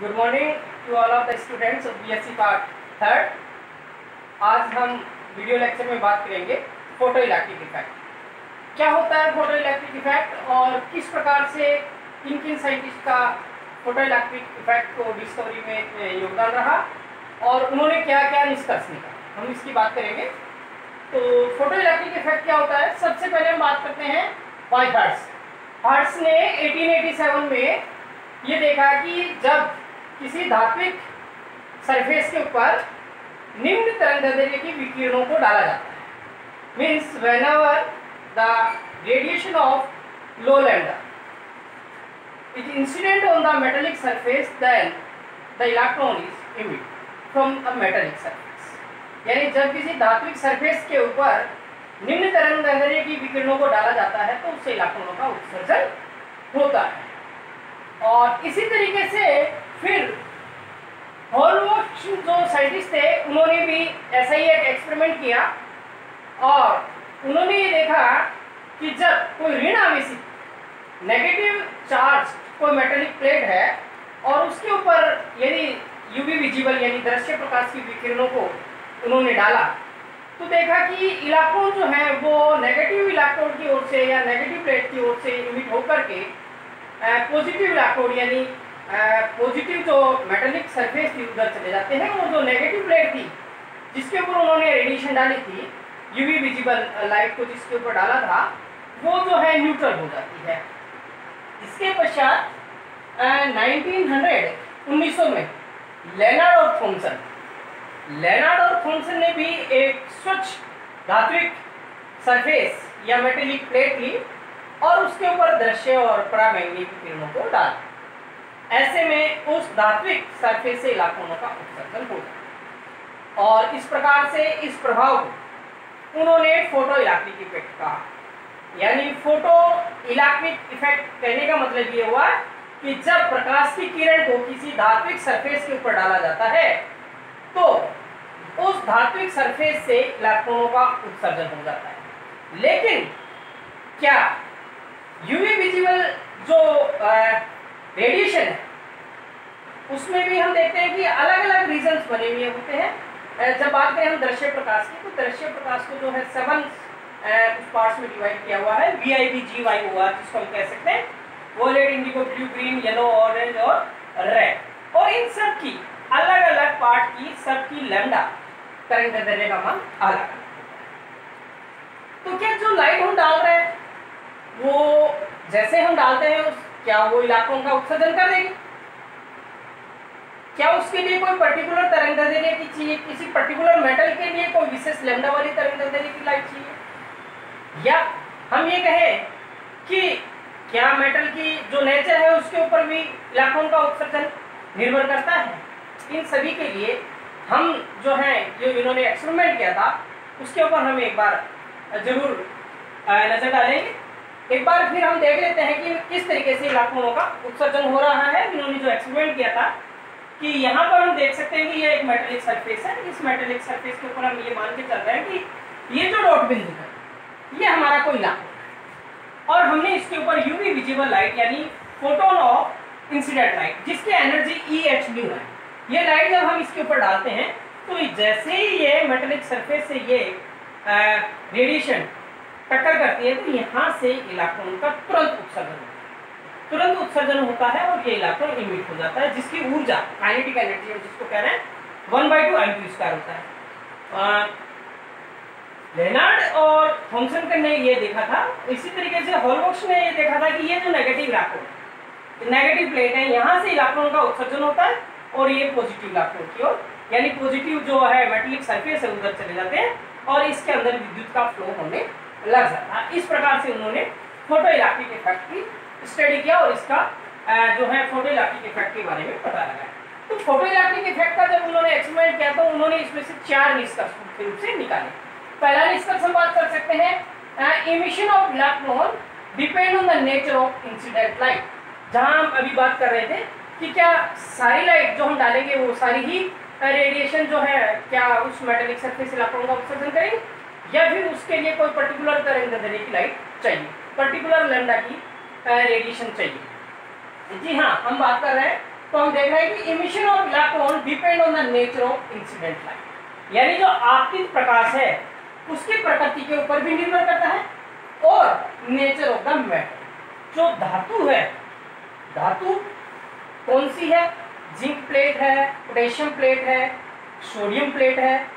Good morning to all of the students of BSc part third. आज हम video lecture में बात करेंगे फोटो इलेक्ट्रिक इफेक्ट। क्या होता है फोटो इलेक्ट्रिक इफेक्ट और किस प्रकार से किन किन साइंटिस्ट का फोटो इलेक्ट्रिक इफेक्ट को डिस्कवरी में योगदान रहा और उन्होंने क्या क्या निष्कर्ष निकाला, हम इसकी बात करेंगे। तो फोटो इलेक्ट्रिक इफेक्ट क्या होता है, सबसे पहले हम बात करते हैं बाय हर्ट्ज ने 1887 में ये देखा कि जब किसी धात्विक सरफेस के ऊपर निम्न तरंगदैर्घ्य की विकिरणों को डाला जाता है, means whenever the radiation of low lambda is incident on the metallic surface then the electron is emit from a metallic surface. यानी जब किसी धात्विक सरफेस के ऊपर निम्न तरंगदैर्घ्य की विकिरणों को डाला जाता है तो उससे इलेक्ट्रॉनों का उत्सर्जन होता है। और इसी तरीके से फिर हॉलबॉक्स जो साइंटिस्ट थे उन्होंने भी ऐसा ही एक एक्सपेरिमेंट किया और उन्होंने ये देखा कि जब कोई ऋण आवेशित नेगेटिव चार्ज कोई मेटेलिक प्लेट है और उसके ऊपर यदि यूवी विजिबल यानी दृश्य प्रकाश की विकिरणों को उन्होंने डाला तो देखा कि इलेक्ट्रॉन जो है वो नेगेटिव इलेक्ट्रोड की ओर से या नेगेटिव प्लेट की ओर से इमिट होकर के पॉजिटिव इलेक्ट्रोड यानी पॉजिटिव जो मेटेलिक सरफेस थी उधर चले जाते हैं और जो नेगेटिव प्लेट थी जिसके ऊपर उन्होंने रेडिएशन डाली थी यूवी विजिबल लाइट को जिसके ऊपर डाला था वो जो है न्यूट्रल हो जाती है। इसके पश्चात 1900 में लेनार्ड और थॉमसन ने भी एक स्वच्छ धात्विक सरफेस या मेटेलिक प्लेट ली और उसके ऊपर दृश्य और पराबैंगनी किरणों को डाला। ऐसे में उस धात्विक सरफेस से इलेक्ट्रॉनों का उत्सर्जन होता और इस प्रकार से इस प्रभाव को उन्होंने फोटो इलेक्ट्रिक इफेक्ट कहा। यानी फोटो इलेक्ट्रिक इफेक्ट कहने का मतलब ये हुआ कि जब प्रकाश की किरण को किसी धात्विक सरफेस के ऊपर डाला जाता है तो उस धात्विक सरफेस से इलेक्ट्रॉनों का उत्सर्जन हो जाता है। लेकिन क्या यूवी विजिबल जो रेडिएशन है उसमें भी हम देखते हैं कि अलग अलग रीजन्स बने हुए होते हैं। जब बात करें हम दृश्य प्रकाश की तो दृश्य प्रकाश को जो है 7 पार्ट्स में डिवाइड किया हुआ है, VIB-GY हुआ जिसको हम कह सकते हैं violet, indigo, blue, green, yellow, orange और रेड। और इन सब की अलग अलग पार्ट की सबकी लैम्डा तरंगदैर्घ्य का मान अलग अलग। तो क्या जो लाइट हम डाल रहे हैं वो जैसे हम डालते हैं क्या वो इलेक्ट्रॉन का उत्सर्जन कर देगी? क्या उसके लिए कोई पर्टिकुलर तरंगदैर्घ्य की चाहिए, किसी पर्टिकुलर मेटल के लिए कोई विशेष लैम्डा वाली तरंगदैर्घ्य की लाइट चाहिए? या हम ये कहें कि क्या मेटल की जो नेचर है उसके ऊपर भी इलेक्ट्रॉन का उत्सर्जन निर्भर करता है? इन सभी के लिए हम जो है जो इन्होंने एक्सपेरिमेंट किया था उसके ऊपर हम एक बार जरूर नजर डालेंगे। एक बार फिर हम देख लेते हैं कि किस तरीके से इलेक्ट्रॉनों का उत्सर्जन हो रहा है। इन्होंने जो एक्सपेरिमेंट किया था कि यहाँ पर हम देख सकते हैं कि ये एक मेटेलिक सरफेस है। इस मेटेलिक सरफेस के ऊपर हम ये मान के चल रहे हैं कि ये जो डॉट बिंदु है ये हमारा कोई इलेक्ट्रॉन और हमने इसके ऊपर यूवी विजिबल लाइट यानी फोटोन ऑफ इंसिडेंट लाइट जिसकी एनर्जी EHν है, ये लाइट जब हम इसके ऊपर डालते हैं तो जैसे ही ये मेटेलिक सरफेस से ये रेडिएशन टक्कर करती है तो यहाँ से इलेक्ट्रॉन का तुरंत उत्सर्जन होता है और ये इलेक्ट्रॉन इमिट हो जाता है जिसकी ऊर्जा काइनेटिक एनर्जी जिसको कह रहे हैं 1/2 m² होता है। लेनार्ड और थॉमसन ने ये देखा था, इसी तरीके से हॉलबॉक्स ने ये देखा था कि ये जो नेगेटिव प्लेट है यहाँ से इलेक्ट्रॉन का उत्सर्जन होता है और ये पॉजिटिव इलेक्ट्रॉन की ओर यानी पॉजिटिव जो है मेटेलिक सरफेस है उधर चले जाते हैं और इसके अंदर विद्युत का फ्लो होने लग जाता है। इस प्रकार से उन्होंने फोटो इलेक्ट्रिक इफेक्ट की स्टडी किया और इसका जो है फोटो इलेक्ट्रिक इफेक्ट के बारे में पता लगाया। तो फोटो इलेक्ट्रिक इफेक्ट का जब उन्होंने एक्सपेरिमेंट किया तो उन्होंने इसमें से 4 निष्कर्ष मुख्य रूप से निकाले। पहला निष्कर्ष हम बात कर सकते हैं emission of electron depend on the nature of incident light. जहां हम अभी बात कर रहे थे कि क्या सारी लाइट जो हम डालेंगे वो सारी ही रेडिएशन जो है क्या उस मेटेलिक सरफेस इलेक्ट्रॉन का उत्सर्जन करेगी या फिर उसके लिए कोई पर्टिकुलर तरंगदैर्घ्य की लाइट चाहिए, पर्टिकुलर लैम्डा की रेडिएशन चाहिए। जी हाँ, हम बात कर रहे हैं तो हम देख रहे हैं कि emission of electron depend on the nature of incident light, यानी जो आपतित प्रकाश है उसकी प्रकृति के ऊपर भी निर्भर करता है और नेचर ऑफ द मैटर। जो धातु है, धातु कौन सी है, जिंक प्लेट है, पोटेशियम प्लेट है, सोडियम प्लेट है,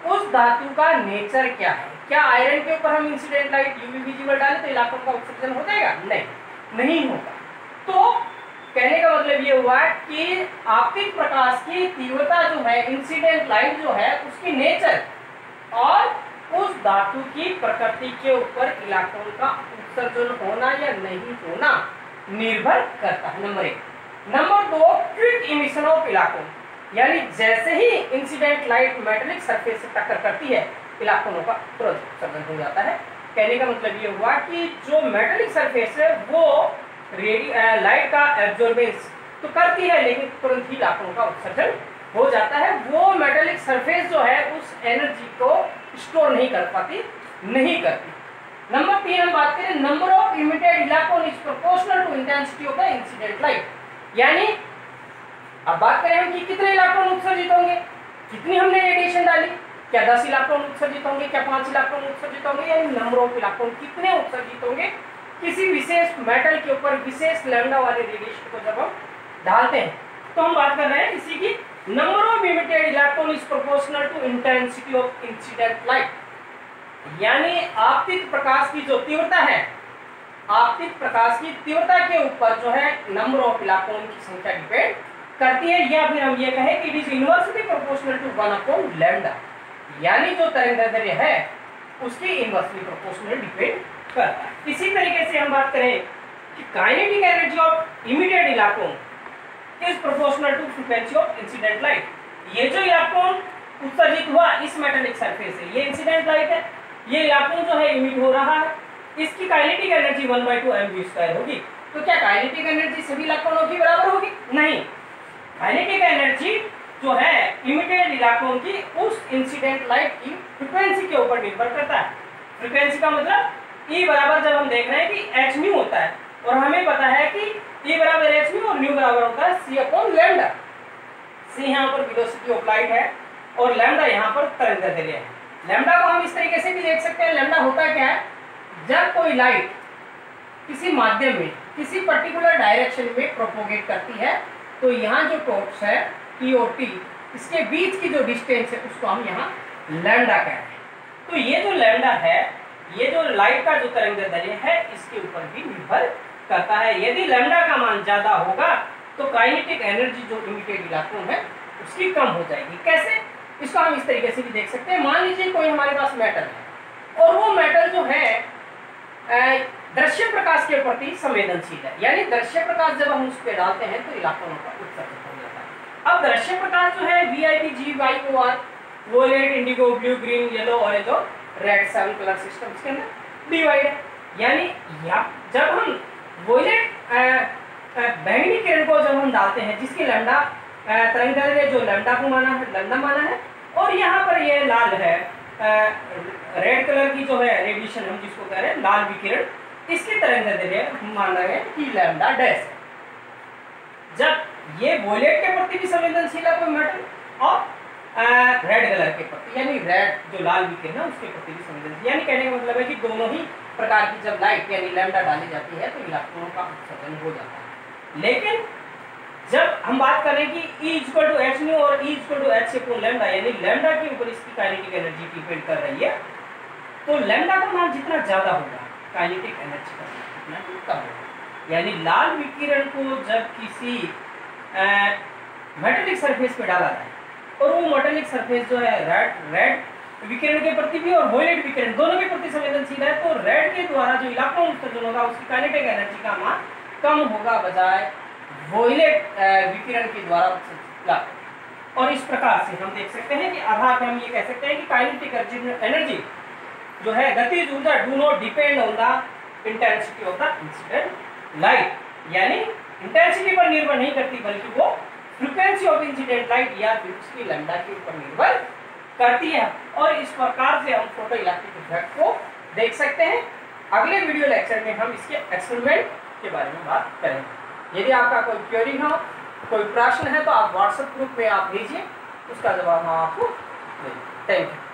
उस धातु का नेचर क्या है। क्या आयरन के ऊपर हम इंसिडेंट लाइट यूवी विजिबल डालें तो इलेक्ट्रॉन का उत्सर्जन हो जाएगा? नहीं होगा। तो कहने का मतलब ये हुआ कि आपतित प्रकाश की तीव्रता जो है, इंसिडेंट लाइट जो है, उसकी नेचर और उस धातु की प्रकृति के ऊपर इलेक्ट्रॉन का उत्सर्जन होना या नहीं होना निर्भर करता है, number 1। Number 2, quick emission of electron, यानी जैसे ही इंसिडेंट लाइट मेटेलिक सरफेस से टक्कर करती है इलेक्ट्रॉनों का तुरंत उत्सर्जन हो जाता है। कहने का मतलब ये हुआ कि जो मेटेलिक सरफेस है वो लाइट का एब्जॉर्बेंस तो करती है लेकिन तुरंत ही इलेक्ट्रॉन का उत्सर्जन हो जाता है। वो मेटेलिक सरफेस जो है उस एनर्जी को स्टोर नहीं कर पाती, नहीं करती। नंबर 3 हम बात करें, number of emitted electron is proportional to intensity of the incident light, यानी अब बात करें हम कि कितने इलेक्ट्रॉन उत्सर्जित होंगे, कितनी हमने रेडिएशन डाली, क्या 10 इलेक्ट्रॉन उत्सर्जित होंगे, क्या 5 इलेक्ट्रॉन उत्सर्जित होंगे, यानी नंबर ऑफ इलेक्ट्रॉन कितने उत्सर्जित होंगे किसी विशेष मेटल के ऊपर विशेष लैम्डा वाले रेडिएशन को जब हम डालते हैं। तो हम बात कर रहे हैं इसी की, number of emitted electron is proportional to intensity of incident light, यानी आपतित प्रकाश की जो तीव्रता है, आपतित प्रकाश की तीव्रता के ऊपर जो है नंबर ऑफ इलेक्ट्रॉन की संख्या डिपेंड करती है, या फिर हम ये कहें कि it is inversely proportional to 1/λ, यानी जो तरंगदैर्ध्य है उसकी इनवर्सली प्रोपोर्शनल डिपेंड करता है। इसी तरीके से हम बात करें कि kinetic energy of emitted electron is proportional to frequency of incident light, ये जो इलेक्ट्रॉन उत्सर्जित हुआ इस मेटेलिक सरफेस से, ये इंसिडेंट लाइट है, ये इलेक्ट्रॉन जो है इमिट हो रहा है, इसकी काइनेटिक एनर्जी 1/2 mv² होगी। तो क्या काइनेटिक एनर्जी सभी इलेक्ट्रॉनों की बराबर होगी? नहीं, काइनेटिक एनर्जी जो है इमिटेड इलेक्ट्रॉन की उस इंसिडेंट लाइट की फ्रीक्वेंसी के ऊपर निर्भर करता है। फ्रीक्वेंसी का मतलब E बराबर, जब हम देख रहे हैं कि h न्यू होता है और हमें पता है कि E बराबर h न्यू और न्यू बराबर होता है c/λ। c यहाँ पर वेलोसिटी ऑफ लाइट है और लैम्डा यहाँ पर तरंगदैर्ध्य है। लैम्डा को हम इस तरीके से भी देख सकते हैं, लैम्डा होता क्या है, जब कोई लाइट किसी माध्यम में किसी पर्टिकुलर डायरेक्शन में प्रोपोगेट करती है तो यहाँ जो टॉप्स है T और T, इसके बीच की जो डिस्टेंस है उसको हम यहाँ लैम्डा कहते हैं। तो ये जो लैम्डा है, ये जो लाइट का जो तरंगदैर्ध्य है इसके ऊपर भी निर्भर करता है। यदि लैम्डा का मान ज्यादा होगा तो काइनेटिक एनर्जी जो इमिटेड इलेक्ट्रॉन है उसकी कम हो जाएगी। कैसे? इसको हम इस तरीके से भी देख सकते हैं। मान लीजिए कोई हमारे पास मेटल है और वो मेटल जो है दृश्य प्रकाश के प्रति संवेदनशील है, यानी दृश्य प्रकाश जब हम उस पर डालते हैं तो इलेक्ट्रॉनों का उत्सर्जन हो जाता है। अब दृश्य प्रकाश जो है VIP, G, Y, OR, violet, indigo, blue, green, yellow, orange और रेड 7 कलर सिस्टम इसके अंदर डिवाइड है। यानी जब हम वोलेट बैंगनी किरण को जब हम डालते हैं जिसकी लैम्डा तरंगदैर्ध्य जो लैम्डा को माना है, लैम्डा माना है, और यहाँ पर ये लाल है रेड कलर की जो है रेडिएशन हम जिसको कह रहे हैं लाल विकिरण, इसकी तरंगदैर्ध्य माना है कि लैम्डा डैश है। जब ये वोलेट के प्रति भी संवेदनशील है कोई मेटल और रेड कलर के प्रति, यानी रेड जो लाल विकिरण है उसके प्रति भी संवेदनशील, यानी कहने का मतलब है कि दोनों ही प्रकार की जब लाइट यानी लैम्डा डाली जाती है तो इलेक्ट्रॉनों का उत्सर्जन हो जाता है। लेकिन जब हम बात करें कि E = h न्यू और E = h/λ, यानी लैम्डा के ऊपर इसकी काइनेटिक एनर्जी डिपेंड कर रही है, तो लैम्डा का मान जितना ज्यादा होगा काइनेटिक एनर्जी का मान उतना कम होगा। यानी लाल विकिरण को जब किसी मेटेलिक सरफेस पे डाला जाए और वो मेटेलिक सरफेस जो है रेड विकिरण के प्रति भी और वोलेट विकिरण दोनों के प्रति संवेदनशील है, तो रेड के द्वारा जो इलेक्ट्रॉन उत्सर्जन होगा उसकी काइनेटिक एनर्जी का मान कम होगा बजाय वोलेट विकिरण के द्वारा उत्सर्जित। और इस प्रकार से हम देख सकते हैं कि आधार पर हम ये कह सकते हैं कि काइनेटिक एनर्जी जो है गतिज ऊर्जा do not depend on the intensity of the incident light, यानी इंटेंसिटी पर निर्भर नहीं करती बल्कि वो फ्रीक्वेंसी ऑफ इंसिडेंट लाइट या फिर उसकी लैम्डा के ऊपर निर्भर करती है। और इस प्रकार से हम फोटो इलेक्ट्रिक इफेक्ट को देख सकते हैं। अगले वीडियो लेक्चर में हम इसके एक्सपेरिमेंट के बारे में बात करेंगे। यदि आपका कोई क्वेरी हो कोई प्रश्न है तो आप व्हाट्सएप ग्रुप में आप भेजिए, उसका जवाब हम आपको देंगे। Thank you.